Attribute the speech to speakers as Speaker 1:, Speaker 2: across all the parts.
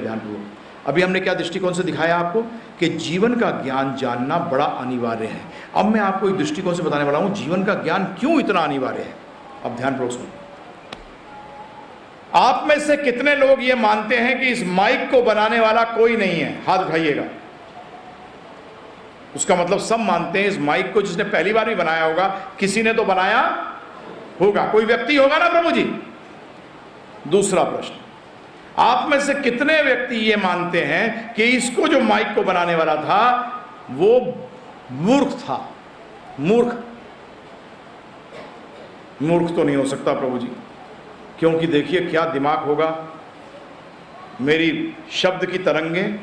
Speaker 1: ध्यानपूर्वक। अभी हमने क्या दृष्टिकोण से दिखाया आपको कि जीवन का ज्ञान जानना बड़ा अनिवार्य है। अब मैं आपको एक दृष्टिकोण से बताने वाला हूं जीवन का ज्ञान क्यों इतना अनिवार्य है। अब ध्यानपूर्वक सुनो। आप में से कितने लोग ये मानते हैं कि इस माइक को बनाने वाला कोई नहीं है? हाथ उठाइएगा। उसका मतलब सब मानते हैं इस माइक को जिसने पहली बार भी बनाया होगा, किसी ने तो बनाया होगा, कोई व्यक्ति होगा ना प्रभु जी। दूसरा प्रश्न, आप में से कितने व्यक्ति ये मानते हैं कि इसको जो माइक को बनाने वाला था वो मूर्ख था? मूर्ख तो नहीं हो सकता प्रभु जी, क्योंकि देखिए क्या दिमाग होगा। मेरी शब्द की तरंगें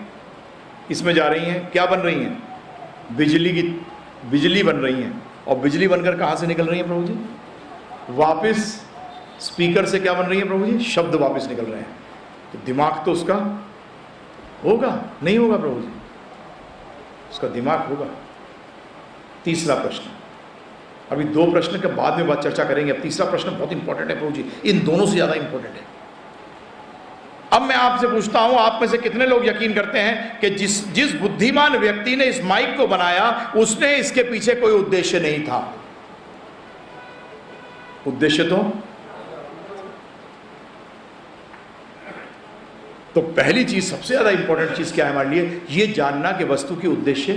Speaker 1: इसमें जा रही हैं, क्या बन रही हैं? बिजली बन रही हैं। और बिजली बनकर कहां से निकल रही है प्रभु जी? वापस स्पीकर से क्या बन रही है प्रभु जी? शब्द वापस निकल रहे हैं। तो दिमाग तो उसका होगा, नहीं होगा प्रभु जी? उसका दिमाग होगा। तीसरा प्रश्न, अभी दो प्रश्न के बाद में बात चर्चा करेंगे। अब तीसरा प्रश्न बहुत इंपॉर्टेंट है प्रभु जी, इन दोनों से ज्यादा इंपॉर्टेंट है। अब मैं आपसे पूछता हूं, आप में से कितने लोग यकीन करते हैं कि जिस बुद्धिमान व्यक्ति ने इस माइक को बनाया उसने इसके पीछे कोई उद्देश्य नहीं था? उद्देश्य तो पहली चीज, सबसे ज्यादा इंपॉर्टेंट चीज क्या है हमारे लिए? यह जानना कि वस्तु की उद्देश्य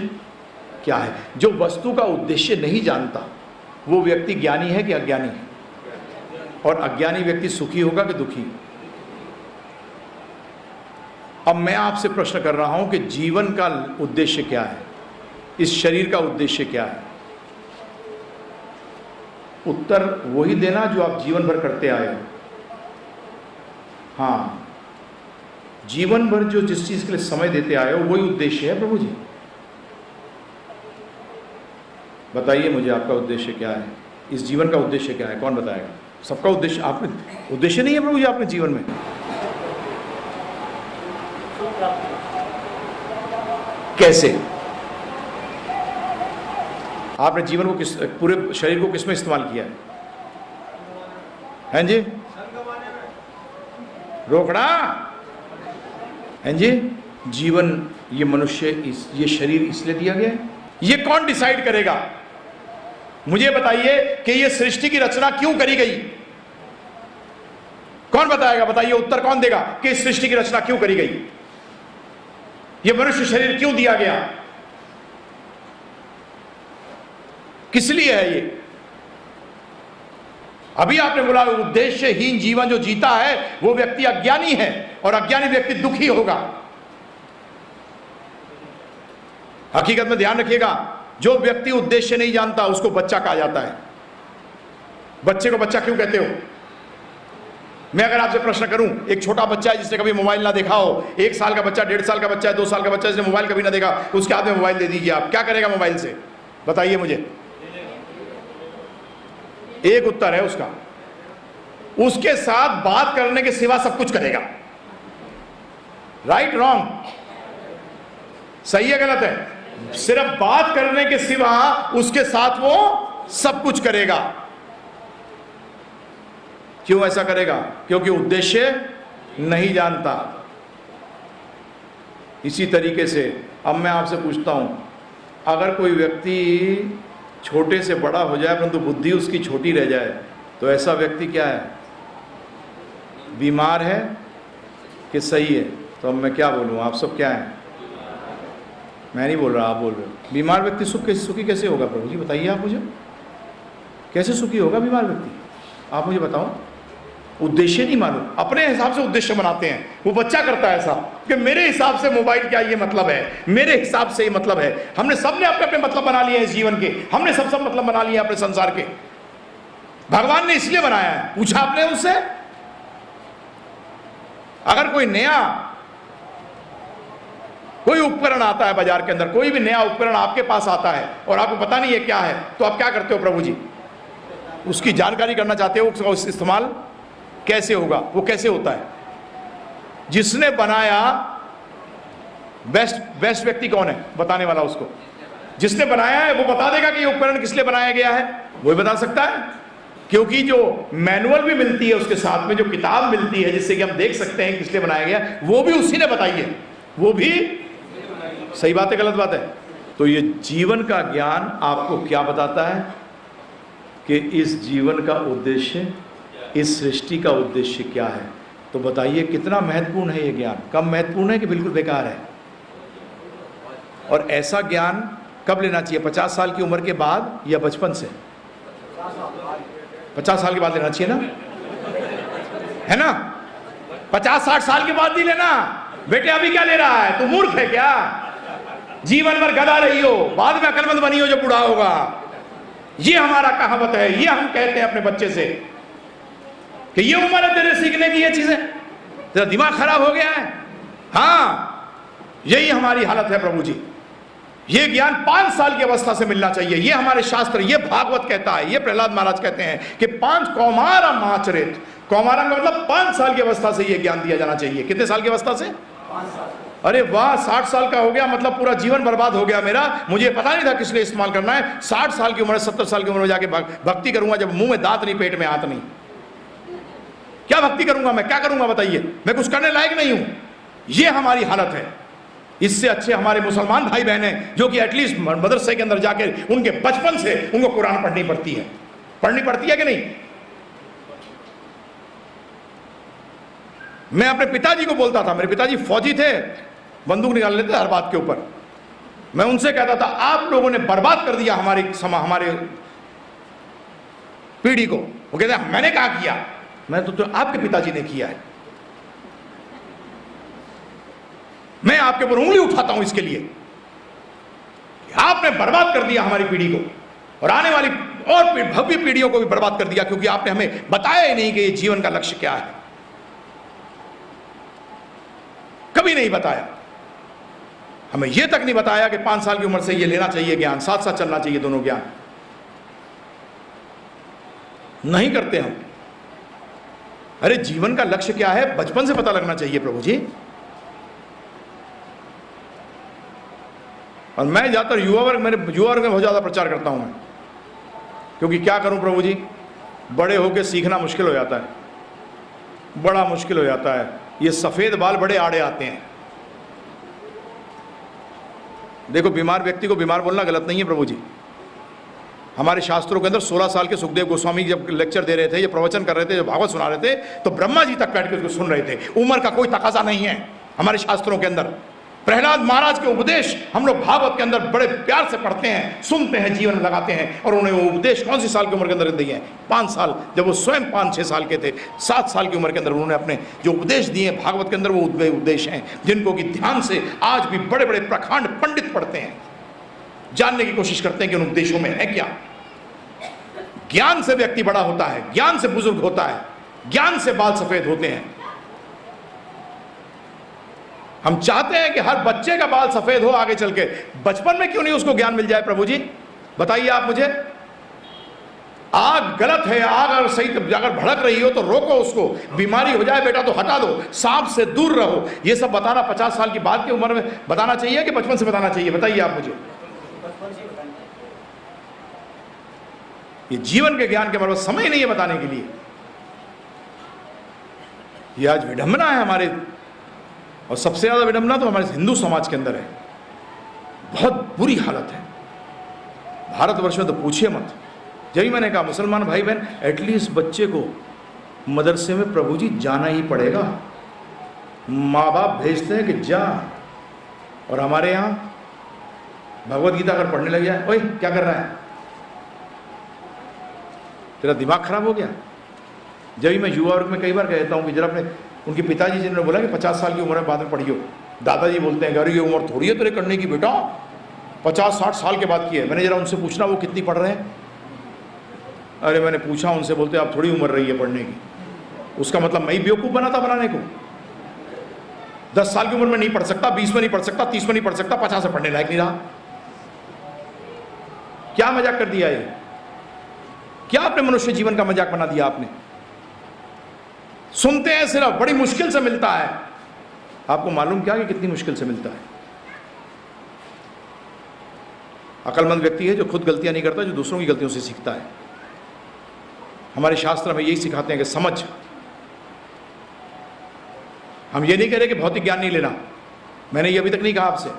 Speaker 1: क्या है। जो वस्तु का उद्देश्य नहीं जानता वो व्यक्ति ज्ञानी है कि अज्ञानी है? और अज्ञानी व्यक्ति सुखी होगा कि दुखी? अब मैं आपसे प्रश्न कर रहा हूं कि जीवन का उद्देश्य क्या है, इस शरीर का उद्देश्य क्या है? उत्तर वही देना जो आप जीवन भर करते आए हो। हाँ, जीवन भर जो जिस चीज के लिए समय देते आए हो वही उद्देश्य है प्रभु जी। बताइए मुझे, आपका उद्देश्य क्या है? इस जीवन का उद्देश्य क्या है? कौन बताएगा? सबका उद्देश्य, आपने उद्देश्य नहीं है प्रभु जी आपने जीवन में? कैसे? आपने जीवन को किस, पूरे शरीर को किस में इस्तेमाल किया है? हैं जी? रोकड़ा हैं जी? जीवन, ये मनुष्य, ये शरीर इसलिए दिया गया है। ये कौन डिसाइड करेगा? मुझे बताइए कि ये सृष्टि की रचना क्यों करी गई? कौन बताएगा? बताइए, उत्तर कौन देगा कि इस सृष्टि की रचना क्यों करी गई? ये मनुष्य शरीर क्यों दिया गया? किस लिए है ये? अभी आपने बोला उद्देश्यहीन जीवन जो जीता है वो व्यक्ति अज्ञानी है और अज्ञानी व्यक्ति दुखी होगा। हकीकत में ध्यान रखिएगा, जो व्यक्ति उद्देश्य नहीं जानता उसको बच्चा कहा जाता है। बच्चे को बच्चा क्यों कहते हो? मैं अगर आपसे प्रश्न करूं, एक छोटा बच्चा है जिसने कभी मोबाइल ना देखा हो, 1 साल का बच्चा, 1.5 साल का बच्चा है, 2 साल का बच्चा जिसने मोबाइल कभी ना देखा, उसके हाथ में मोबाइल दे दीजिए, आप क्या करेगा मोबाइल से? बताइए मुझे। एक उत्तर है उसका, उसके साथ बात करने के सिवा सब कुछ करेगा। Right wrong? सही है गलत है? सिर्फ बात करने के सिवा उसके साथ वो सब कुछ करेगा। क्यों ऐसा करेगा? क्योंकि उद्देश्य नहीं जानता। इसी तरीके से अब मैं आपसे पूछता हूं, अगर कोई व्यक्ति छोटे से बड़ा हो जाए परंतु बुद्धि उसकी छोटी रह जाए तो ऐसा व्यक्ति क्या है? बीमार है कि सही है? तो अब मैं क्या बोलूं, आप सब क्या हैं? मैं नहीं बोल रहा, आप बोल रहे हो। बीमार व्यक्ति सुखी कैसे होगा प्रभु जी? बताइए आप मुझे, कैसे सुखी होगा बीमार व्यक्ति? आप मुझे बताओ। उद्देश्य नहीं मालूम, अपने हिसाब से उद्देश्य बनाते हैं। वो बच्चा करता है ऐसा कि मेरे हिसाब से मोबाइल क्या ये मतलब है, मेरे हिसाब से ये मतलब है। हमने सबने अपने अपने मतलब बना लिए हैं इस जीवन के, हमने सब मतलब बना लिए अपने संसार के। भगवान ने इसलिए बनाया है, पूछा आपने उनसे? अगर कोई नया कोई उपकरण आता है बाजार के अंदर, कोई भी नया उपकरण आपके पास आता है और आपको पता नहीं है क्या है, तो आप क्या करते हो प्रभु जी? उसकी जानकारी करना चाहते हो, उसका इस्तेमाल कैसे होगा, वो कैसे होता है? जिसने बनाया, बेस्ट व्यक्ति कौन है बताने वाला? उसको जिसने बनाया है वो बता देगा कि ये उपकरण किस लिए बनाया गया है। वो ही बता सकता है क्योंकि जो मैनुअल भी मिलती है उसके साथ में, जो किताब मिलती है जिससे कि हम देख सकते हैं किस लिए बनाया गया, वो भी उसी ने बताई है। वो भी सही बात है, गलत बात है? तो ये जीवन का ज्ञान आपको क्या बताता है कि इस जीवन का उद्देश्य, इस सृष्टि का उद्देश्य क्या है। तो बताइए कितना महत्वपूर्ण है ये ज्ञान? कम महत्वपूर्ण है कि बिल्कुल बेकार है? और ऐसा ज्ञान कब लेना चाहिए? 50 साल की उम्र के बाद या बचपन से? 50 साल के बाद लेना चाहिए ना, है ना? 50-60 साल के बाद नहीं लेना। बेटे अभी क्या ले रहा है, तू मूर्ख है क्या? जीवन भर गधा रही हो, बाद में अकलमंद बनी हो जब बूढ़ा होगा। ये हमारा कहावत है, ये हम कहते हैं अपने बच्चे से कि ये उम्र है तेरे सीखने की, ये चीजें, तेरा दिमाग खराब हो गया है। हाँ, यही हमारी हालत है प्रभु जी। ये ज्ञान 5 साल की अवस्था से मिलना चाहिए। ये हमारे शास्त्र, ये भागवत कहता है, ये प्रहलाद महाराज कहते हैं कि 5 कौमारा माचरित, कौमारा का मतलब 5 साल की अवस्था से ये ज्ञान दिया जाना चाहिए। कितने साल की अवस्था से? 5 साल। अरे वाह, 60 साल का हो गया मतलब पूरा जीवन बर्बाद हो गया मेरा। मुझे पता नहीं था किस लिए इस्तेमाल करना है। 60 साल की उम्र, 70 साल की उम्र में जाके भक्ति करूंगा जब मुंह में दांत नहीं, पेट में हाथ नहीं। क्या भक्ति करूंगा मैं? क्या करूंगा बताइए? मैं कुछ करने लायक नहीं हूं। ये हमारी हालत है। इससे अच्छे हमारे मुसलमान भाई बहन हैं जो कि एटलीस्ट मदरसे के अंदर जाकर उनके बचपन से उनको कुरान पढ़नी पड़ती है। पढ़नी पड़ती है कि नहीं? मैं अपने पिताजी को बोलता था, मेरे पिताजी फौजी थे, बंदूक निकाल लेते हर बात के ऊपर। मैं उनसे कहता था आप लोगों ने बर्बाद कर दिया हमारे पीढ़ी को। वो कहते हैं मैंने कहा किया? मैं तो आपके पिताजी ने किया है। मैं आपके ऊपर उंगली उठाता हूं इसके लिए, आपने बर्बाद कर दिया हमारी पीढ़ी को और आने वाली और भव्य पीढ़ियों को भी बर्बाद कर दिया, क्योंकि आपने हमें बताया ही नहीं कि ये जीवन का लक्ष्य क्या है। कभी नहीं बताया हमें, यह तक नहीं बताया कि 5 साल की उम्र से ये लेना चाहिए ज्ञान, साथ साथ चलना चाहिए दोनों ज्ञान। नहीं करते हम। अरे जीवन का लक्ष्य क्या है बचपन से पता लगना चाहिए प्रभु जी। और मैं ज्यादातर युवा वर्ग में बहुत ज्यादा प्रचार करता हूं मैं, क्योंकि क्या करूं प्रभु जी, बड़े होकर सीखना मुश्किल हो जाता है, बड़ा मुश्किल हो जाता है। ये सफेद बाल बड़े आड़े आते हैं। देखो, बीमार व्यक्ति को बीमार बोलना गलत नहीं है प्रभु जी। हमारे शास्त्रों के अंदर 16 साल के सुखदेव गोस्वामी जब लेक्चर दे रहे थे, ये प्रवचन कर रहे थे, जब भागवत सुना रहे थे, तो ब्रह्मा जी तक बैठ के उसको सुन रहे थे। उम्र का कोई तकाजा नहीं है हमारे शास्त्रों के अंदर। प्रहलाद महाराज के उपदेश हम लोग भागवत के अंदर बड़े प्यार से पढ़ते हैं, सुनते हैं, जीवन में लगाते हैं। और उन्हें वो उपदेश कौन सी साल की उम्र के अंदर दिए हैं? 5 साल, जब वो स्वयं 5-6 साल के थे। 7 साल की उम्र के अंदर उन्होंने अपने जो उपदेश दिए भागवत के अंदर, वो उपदेश हैं जिनको कि ध्यान से आज भी बड़े बड़े प्रखंड पंडित पढ़ते हैं, जानने की कोशिश करते हैं कि उन उपदेशों में है क्या। ज्ञान से व्यक्ति बड़ा होता है, ज्ञान से बुजुर्ग होता है, ज्ञान से बाल सफेद होते हैं। हम चाहते हैं कि हर बच्चे का बाल सफेद हो आगे चल के, बचपन में क्यों नहीं उसको ज्ञान मिल जाए प्रभु जी? बताइए आप मुझे। आग गलत है, आग अगर सही अगर भड़क रही हो तो रोको उसको। बीमारी हो जाए बेटा तो हटा दो, सांप से दूर रहो। ये सब बताना 50 साल की बाद की उम्र में बताना चाहिए कि बचपन से बताना चाहिए? बताइए आप मुझे। ये जीवन के ज्ञान के हमारे पास समय नहीं है बताने के लिए। ये आज विडंबना है हमारे, और सबसे ज्यादा विडंबना तो हमारे हिंदू समाज के अंदर है। बहुत बुरी हालत है भारतवर्ष में, तो पूछिए मत। जब मैंने कहा मुसलमान भाई बहन, एटलीस्ट बच्चे को मदरसे में प्रभु जी जाना ही पड़ेगा। माँ बाप भेजते हैं कि जा, और हमारे यहाँ भगवत गीता अगर पढ़ने लग जाए, ओए क्या कर रहा है, तेरा दिमाग खराब हो गया। जब मैं युवा वर्ग में कई बार कहता हूँ कि जरा अपने, उनके पिताजी जिन्होंने बोला कि 50 साल की उम्र में बाद में पढ़ियो, दादाजी बोलते हैं अरे ये उम्र थोड़ी है तेरे करने की बेटा, 50-60 साल के बाद की है। मैंने जरा उनसे पूछना वो कितनी पढ़ रहे हैं? अरे मैंने पूछा उनसे, बोलते आप थोड़ी उम्र रही है पढ़ने की। उसका मतलब मैं ही बेवकूफ़ बनाता बनाने को। 10 साल की उम्र में नहीं पढ़ सकता, 20 में नहीं पढ़ सकता, 30 में नहीं पढ़ सकता, 50 में पढ़ने लायक नहीं रहा। क्या मजाक कर दिया ये? क्या आपने मनुष्य जीवन का मजाक बना दिया आपने? सुनते हैं सिर्फ, बड़ी मुश्किल से मिलता है। आपको मालूम क्या कि कितनी मुश्किल से मिलता है? अक्लमंद व्यक्ति है जो खुद गलतियां नहीं करता, जो दूसरों की गलतियों से सीखता है। हमारे शास्त्र में यही सिखाते हैं कि समझ। हम ये नहीं कह रहे कि भौतिक ज्ञान नहीं लेना, मैंने ये अभी तक नहीं कहा आपसे।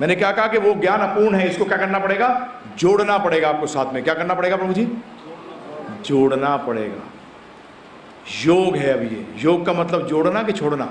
Speaker 1: मैंने क्या कहा कि वो ज्ञान अपूर्ण है, इसको क्या करना पड़ेगा, जोड़ना पड़ेगा आपको साथ में। क्या करना पड़ेगा प्रभु जी, जोड़ना पड़ेगा। योग है अब ये, योग का मतलब जोड़ना कि छोड़ना।